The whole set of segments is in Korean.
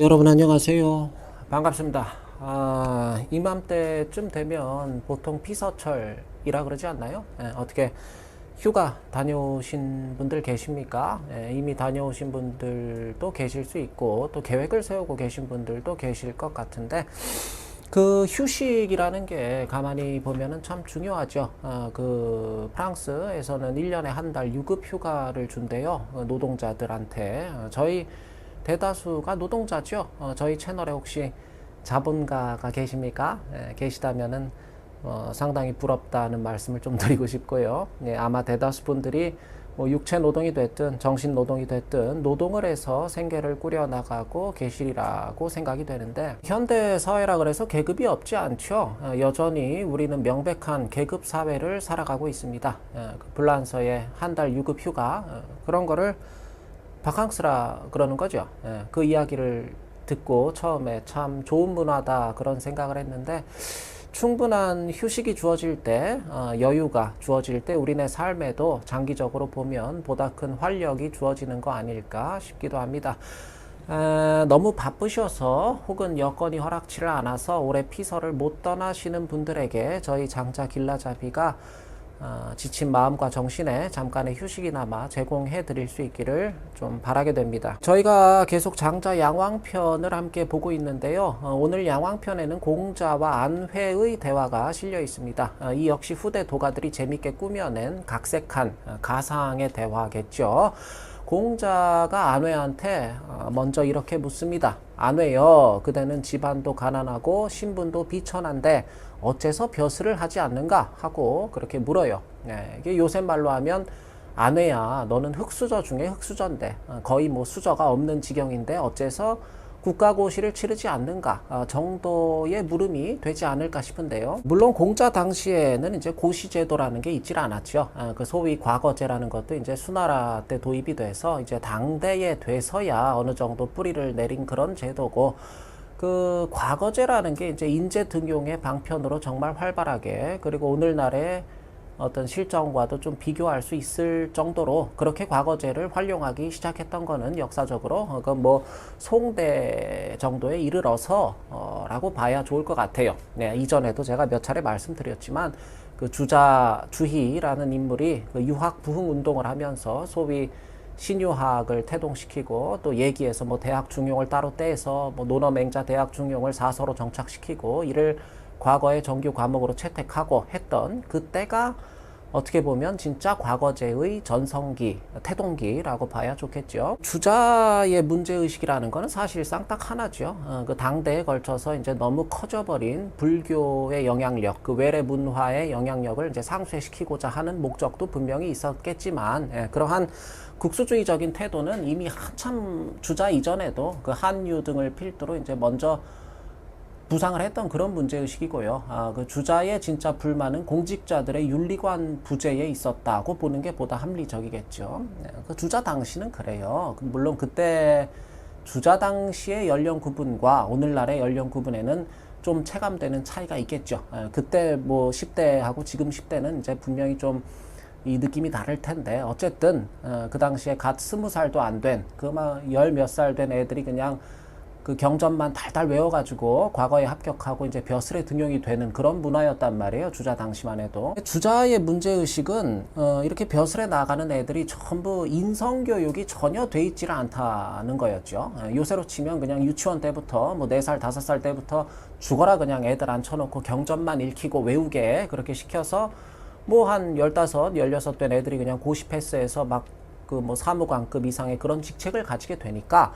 여러분 안녕하세요. 반갑습니다. 이맘때쯤 되면 보통 피서철이라 그러지 않나요? 어떻게 휴가 다녀오신 분들 계십니까? 이미 다녀오신 분들도 계실 수 있고 또 계획을 세우고 계신 분들도 계실 것 같은데 그 휴식이라는 게 가만히 보면은 참 중요하죠. 그 프랑스에서는 1년에 한 달 유급 휴가를 준대요. 노동자들한테. 저희 대다수가 노동자죠. 저희 채널에 혹시 자본가가 계십니까? 계시다면은 상당히 부럽다는 말씀을 좀 드리고 싶고요. 아마 대다수 분들이 뭐 육체 노동이 됐든 정신 노동이 됐든 노동을 해서 생계를 꾸려나가고 계시리라고 생각이 되는데 현대 사회라 그래서 계급이 없지 않죠. 여전히 우리는 명백한 계급 사회를 살아가고 있습니다. 그 불란서의 한 달 유급 휴가 그런 거를 바캉스라 그러는 거죠. 그 이야기를 듣고 처음에 참 좋은 문화다 그런 생각을 했는데 충분한 휴식이 주어질 때, 여유가 주어질 때 우리네 삶에도 장기적으로 보면 보다 큰 활력이 주어지는 거 아닐까 싶기도 합니다. 너무 바쁘셔서 혹은 여건이 허락치를 않아서 올해 피서를 못 떠나시는 분들에게 저희 장자 길라잡이가 지친 마음과 정신에 잠깐의 휴식이나마 제공해 드릴 수 있기를 좀 바라게 됩니다. 저희가 계속 장자 양왕편을 함께 보고 있는데요. 오늘 양왕편에는 공자와 안회의 대화가 실려 있습니다. 이 역시 후대 도가들이 재밌게 꾸며낸 각색한 가상의 대화겠죠. 공자가 안회한테 먼저 이렇게 묻습니다. 안회여, 그대는 집안도 가난하고 신분도 비천한데 어째서 벼슬을 하지 않는가 하고 그렇게 물어요. 이게 요새 말로 하면 안회야, 너는 흙수저 중에 흙수저인데 거의 뭐 수저가 없는 지경인데 어째서 국가고시를 치르지 않는가 정도의 물음이 되지 않을까 싶은데요. 물론 공자 당시에는 이제 고시제도라는 게 있질 않았죠. 그 소위 과거제라는 것도 이제 수나라 때 도입이 돼서 이제 당대에 돼서야 어느 정도 뿌리를 내린 그런 제도고, 그 과거제라는 게 이제 인재 등용의 방편으로 정말 활발하게, 그리고 오늘날의 어떤 실정과도 좀 비교할 수 있을 정도로 그렇게 과거제를 활용하기 시작했던 거는 역사적으로 그 뭐 송대 정도에 이르러서 라고 봐야 좋을 것 같아요. 네, 이전에도 제가 몇 차례 말씀드렸지만 그 주희라는 인물이 그 유학 부흥 운동을 하면서 소위 신유학을 태동시키고 또 얘기해서 뭐 대학 중용을 따로 떼서 뭐 논어맹자 대학 중용을 사서로 정착시키고 이를 과거의 정규 과목으로 채택하고 했던 그때가 어떻게 보면 진짜 과거제의 전성기, 태동기라고 봐야 좋겠죠. 주자의 문제의식이라는 거는 사실상 딱 하나죠. 그 당대에 걸쳐서 이제 너무 커져버린 불교의 영향력, 그 외래 문화의 영향력을 이제 상쇄시키고자 하는 목적도 분명히 있었겠지만, 그러한 국수주의적인 태도는 이미 한참 주자 이전에도 그 한유 등을 필두로 이제 먼저 부상을 했던 그런 문제의식이고요. 그 주자의 진짜 불만은 공직자들의 윤리관 부재에 있었다고 보는 게 보다 합리적이겠죠. 그 주자 당시는 그래요. 물론 그때 주자 당시의 연령 구분과 오늘날의 연령 구분에는 좀 체감되는 차이가 있겠죠. 그때 뭐 10대하고 지금 10대는 이제 분명히 좀 이 느낌이 다를 텐데 어쨌든 그 당시에 갓 20살도 안 된 그 막 열 몇 살 된 애들이 그냥 그 경전만 달달 외워가지고 과거에 합격하고 이제 벼슬에 등용이 되는 그런 문화였단 말이에요. 주자 당시만 해도. 주자의 문제의식은 이렇게 벼슬에 나가는 애들이 전부 인성교육이 전혀 돼 있지를 않다는 거였죠. 요새로 치면 그냥 유치원 때부터 뭐 4살, 5살 때부터 죽어라 그냥 애들 앉혀놓고 경전만 읽히고 외우게 그렇게 시켜서 뭐 한 15, 16 된 애들이 그냥 고시 패스해서 막 그 뭐 사무관급 이상의 그런 직책을 가지게 되니까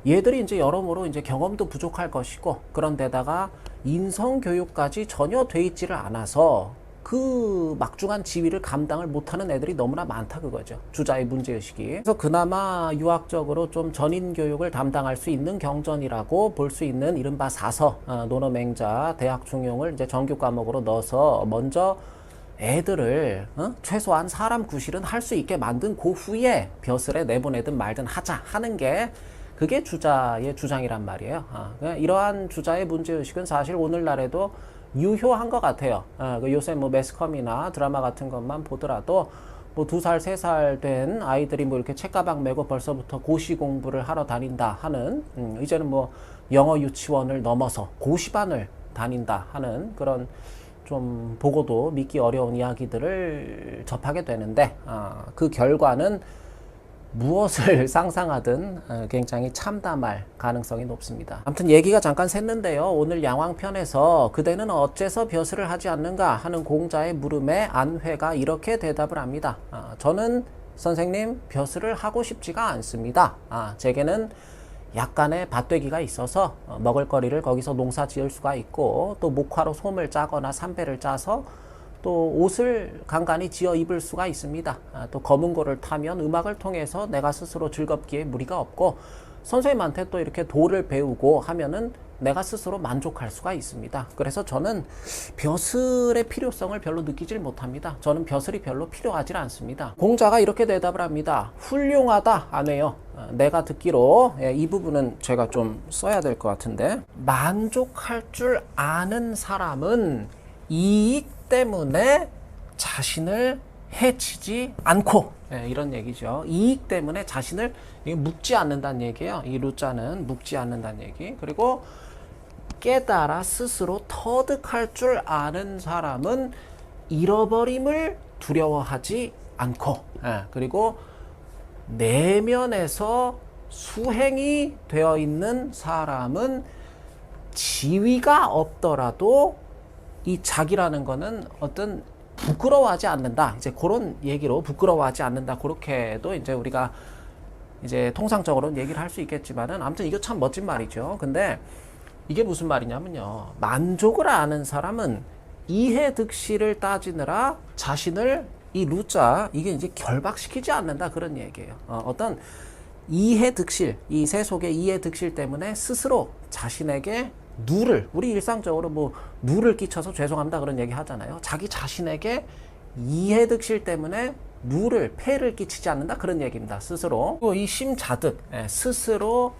얘들이 이제 여러모로 이제 경험도 부족할 것이고, 그런데다가 인성교육까지 전혀 돼 있지를 않아서 그 막중한 지위를 감당을 못하는 애들이 너무나 많다 그거죠. 주자의 문제의식이. 그래서 그나마 유학적으로 좀 전인교육을 담당할 수 있는 경전이라고 볼 수 있는 이른바 사서, 논어맹자, 대학 중용을 이제 정규 과목으로 넣어서 먼저 애들을 최소한 사람 구실은 할 수 있게 만든 그 후에 벼슬에 내보내든 말든 하자 하는 게 그게 주자의 주장이란 말이에요. 이러한 주자의 문제의식은 사실 오늘날에도 유효한 것 같아요. 요새 뭐 매스컴이나 드라마 같은 것만 보더라도 뭐 2살, 3살 된 아이들이 뭐 이렇게 책가방 메고 벌써부터 고시 공부를 하러 다닌다 하는, 이제는 뭐 영어 유치원을 넘어서 고시반을 다닌다 하는 그런 좀 보고도 믿기 어려운 이야기들을 접하게 되는데, 그 결과는 무엇을 상상하든 굉장히 참담할 가능성이 높습니다. 아무튼 얘기가 잠깐 샜는데요. 오늘 양왕편에서 그대는 어째서 벼슬을 하지 않는가 하는 공자의 물음에 안회가 이렇게 대답을 합니다. 저는 선생님 벼슬을 하고 싶지가 않습니다. 제게는 약간의 밭되기가 있어서 먹을거리를 거기서 농사 지을 수가 있고, 또 목화로 솜을 짜거나 삼배를 짜서 또 옷을 간간히 지어 입을 수가 있습니다. 또 검은 고를 타면 음악을 통해서 내가 스스로 즐겁기에 무리가 없고, 선생님한테 또 이렇게 도를 배우고 하면은 내가 스스로 만족할 수가 있습니다. 그래서 저는 벼슬의 필요성을 별로 느끼질 못합니다. 저는 벼슬이 별로 필요하지 않습니다. 공자가 이렇게 대답을 합니다. 훌륭하다 안해요. 내가 듣기로, 이 부분은 제가 좀 써야 될 것 같은데, 만족할 줄 아는 사람은 이익 때문에 자신을 해치지 않고, 이런 얘기죠. 이익 때문에 자신을 묶지 않는다는 얘기예요. 이 루자는 묶지 않는다는 얘기. 그리고 깨달아 스스로 터득할 줄 아는 사람은 잃어버림을 두려워하지 않고, 그리고 내면에서 수행이 되어 있는 사람은 지위가 없더라도 이 자기라는 거는 어떤 부끄러워하지 않는다. 이제 그런 얘기로 부끄러워하지 않는다. 그렇게도 이제 우리가 이제 통상적으로는 얘기를 할 수 있겠지만은, 아무튼 이거 참 멋진 말이죠. 근데 이게 무슨 말이냐면요. 만족을 아는 사람은 이해득실을 따지느라 자신을, 이 루자, 이게 이제 결박시키지 않는다. 그런 얘기예요. 어떤 이해득실, 이 세속의 이해득실 때문에 스스로 자신에게 누를, 우리 일상적으로 뭐 누를 끼쳐서 죄송합니다 그런 얘기 하잖아요. 자기 자신에게 이해득실 때문에 누를, 폐를 끼치지 않는다 그런 얘기입니다. 스스로. 그리고 이 심자득, 스스로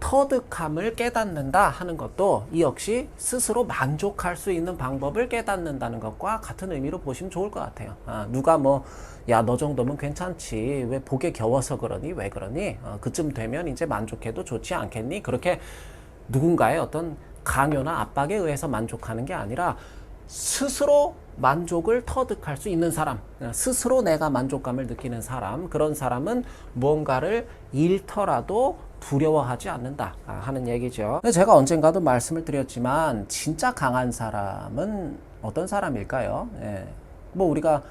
터득함을 깨닫는다 하는 것도 이 역시 스스로 만족할 수 있는 방법을 깨닫는다는 것과 같은 의미로 보시면 좋을 것 같아요. 누가 뭐 야, 너 정도면 괜찮지, 왜 복에 겨워서 그러니, 왜 그러니, 그쯤 되면 이제 만족해도 좋지 않겠니, 그렇게 누군가의 어떤 강요나 압박에 의해서 만족하는 게 아니라 스스로 만족을 터득할 수 있는 사람, 스스로 내가 만족감을 느끼는 사람, 그런 사람은 무언가를 잃더라도 두려워하지 않는다 하는 얘기죠. 제가 언젠가도 말씀을 드렸지만 진짜 강한 사람은 어떤 사람일까요? 뭐 우리가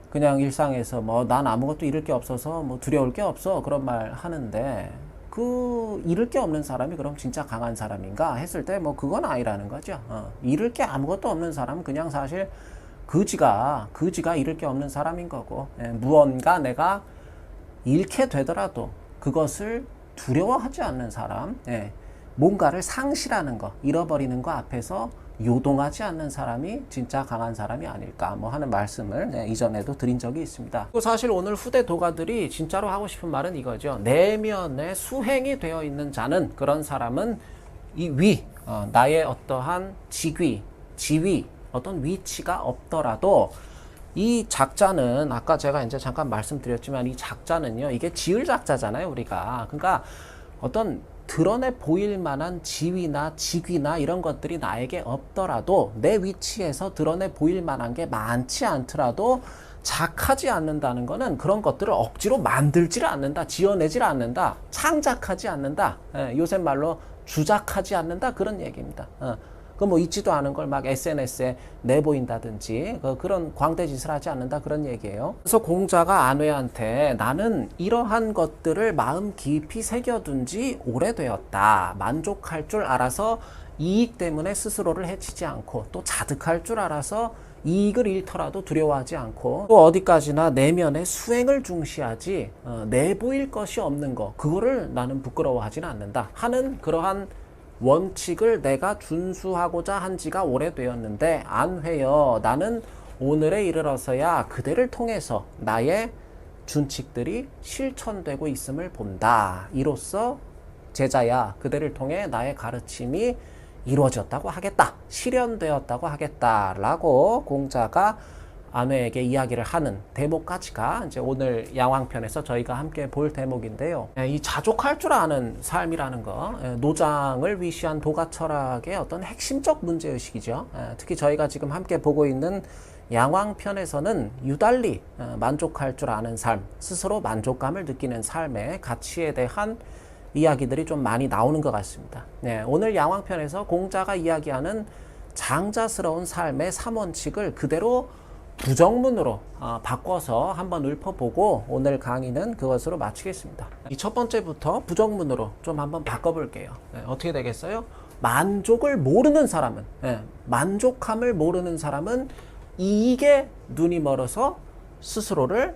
그냥 일상에서 뭐 난 아무것도 잃을 게 없어서 뭐 두려울 게 없어 그런 말 하는데, 그 잃을 게 없는 사람이 그럼 진짜 강한 사람인가 했을 때 뭐 그건 아니라는 거죠. 잃을 게 아무것도 없는 사람은 그냥 사실 거지가 잃을 게 없는 사람인 거고, 무언가 내가 잃게 되더라도 그것을 두려워하지 않는 사람, 뭔가를 상실하는 거, 잃어버리는 거 앞에서 요동하지 않는 사람이 진짜 강한 사람이 아닐까 뭐 하는 말씀을 이전에도 드린 적이 있습니다. 그리고 사실 오늘 후대 도가들이 진짜로 하고 싶은 말은 이거죠. 내면에 수행이 되어 있는 자는, 그런 사람은 이 나의 어떠한 직위, 지위, 어떤 위치가 없더라도 이 작자는, 아까 제가 이제 잠깐 말씀드렸지만 이 작자는요, 이게 지을 작자잖아요, 우리가. 그러니까 어떤 드러내 보일 만한 지위나 직위나 이런 것들이 나에게 없더라도, 내 위치에서 드러내 보일 만한 게 많지 않더라도 작하지 않는다는 거는 그런 것들을 억지로 만들지를 않는다, 지어내지를 않는다, 창작하지 않는다, 요새 말로 주작하지 않는다 그런 얘기입니다. 그 뭐 있지도 않은 걸 막 SNS에 내보인다든지 그런 광대짓을 하지 않는다 그런 얘기예요. 그래서 공자가 안회한테 나는 이러한 것들을 마음 깊이 새겨둔 지 오래되었다. 만족할 줄 알아서 이익 때문에 스스로를 해치지 않고, 또 자득할 줄 알아서 이익을 잃더라도 두려워하지 않고, 또 어디까지나 내면의 수행을 중시하지 내보일 것이 없는 거, 그거를 나는 부끄러워하지는 않는다 하는 그러한 원칙을 내가 준수하고자 한 지가 오래되었는데, 안회여 나는 오늘에 이르러서야 그대를 통해서 나의 준칙들이 실천되고 있음을 본다. 이로써 제자야 그대를 통해 나의 가르침이 이루어졌다고 하겠다, 실현되었다고 하겠다라고 공자가 아내에게 이야기를 하는 대목까지가 이제 오늘 양왕편에서 저희가 함께 볼 대목인데요. 이 자족할 줄 아는 삶이라는 거, 노장을 위시한 도가 철학의 어떤 핵심적 문제의식이죠. 특히 저희가 지금 함께 보고 있는 양왕편에서는 유달리 만족할 줄 아는 삶, 스스로 만족감을 느끼는 삶의 가치에 대한 이야기들이 좀 많이 나오는 것 같습니다. 오늘 양왕편에서 공자가 이야기하는 장자스러운 삶의 3원칙을 그대로 부정문으로 바꿔서 한번 읊어보고 오늘 강의는 그것으로 마치겠습니다. 이 첫 번째부터 부정문으로 좀 한번 바꿔볼게요. 어떻게 되겠어요? 만족을 모르는 사람은, 만족함을 모르는 사람은 이익에 눈이 멀어서 스스로를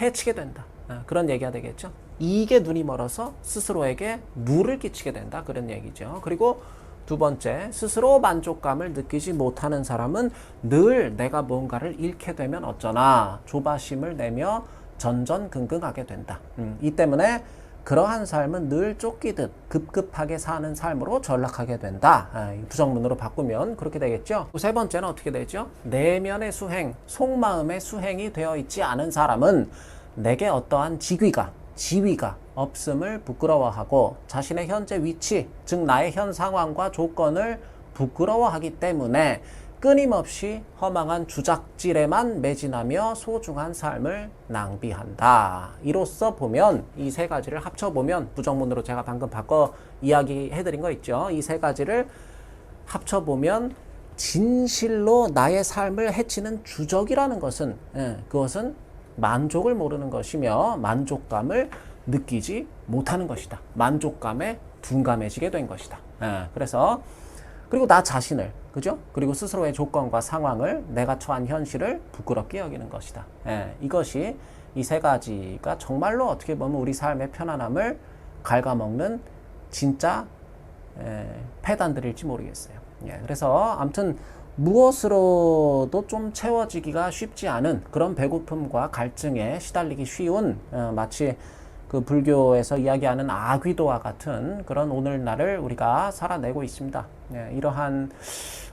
해치게 된다. 그런 얘기가 되겠죠. 이익에 눈이 멀어서 스스로에게 누를 끼치게 된다. 그런 얘기죠. 그리고 두 번째, 스스로 만족감을 느끼지 못하는 사람은 늘 내가 뭔가를 잃게 되면 어쩌나 조바심을 내며 전전긍긍하게 된다. 이 때문에 그러한 삶은 늘 쫓기듯 급급하게 사는 삶으로 전락하게 된다. 부정문으로 바꾸면 그렇게 되겠죠. 세 번째는 어떻게 되죠? 내면의 수행, 속마음의 수행이 되어 있지 않은 사람은 내게 어떠한 지위가 없음을 부끄러워하고 자신의 현재 위치, 즉 나의 현 상황과 조건을 부끄러워하기 때문에 끊임없이 허망한 주작질에만 매진하며 소중한 삶을 낭비한다. 이로써 보면 이 세 가지를 합쳐보면 부정문으로 제가 방금 바꿔 이야기해드린 거 있죠. 이 세 가지를 합쳐보면 진실로 나의 삶을 해치는 주적이라는 것은 그것은 만족을 모르는 것이며 만족감을 느끼지 못하는 것이다. 만족감에 둔감해지게 된 것이다. 그래서 그리고 나 자신을, 그죠? 그리고 스스로의 조건과 상황을, 내가 처한 현실을 부끄럽게 여기는 것이다. 이것이 이 세 가지가 정말로 어떻게 보면 우리 삶의 편안함을 갉아먹는 진짜 패단들일지 모르겠어요. 그래서 아무튼 무엇으로도 좀 채워지기가 쉽지 않은 그런 배고픔과 갈증에 시달리기 쉬운 마치 그 불교에서 이야기하는 아귀도와 같은 그런 오늘날을 우리가 살아내고 있습니다. 이러한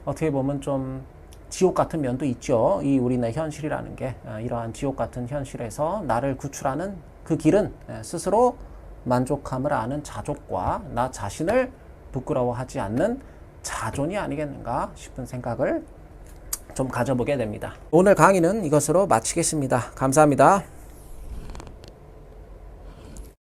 어떻게 보면 좀 지옥 같은 면도 있죠. 이 우리네 현실이라는 게 이러한 지옥 같은 현실에서 나를 구출하는 그 길은 스스로 만족함을 아는 자족과 나 자신을 부끄러워하지 않는 자존이 아니겠는가 싶은 생각을 좀 가져보게 됩니다. 오늘 강의는 이것으로 마치겠습니다. 감사합니다.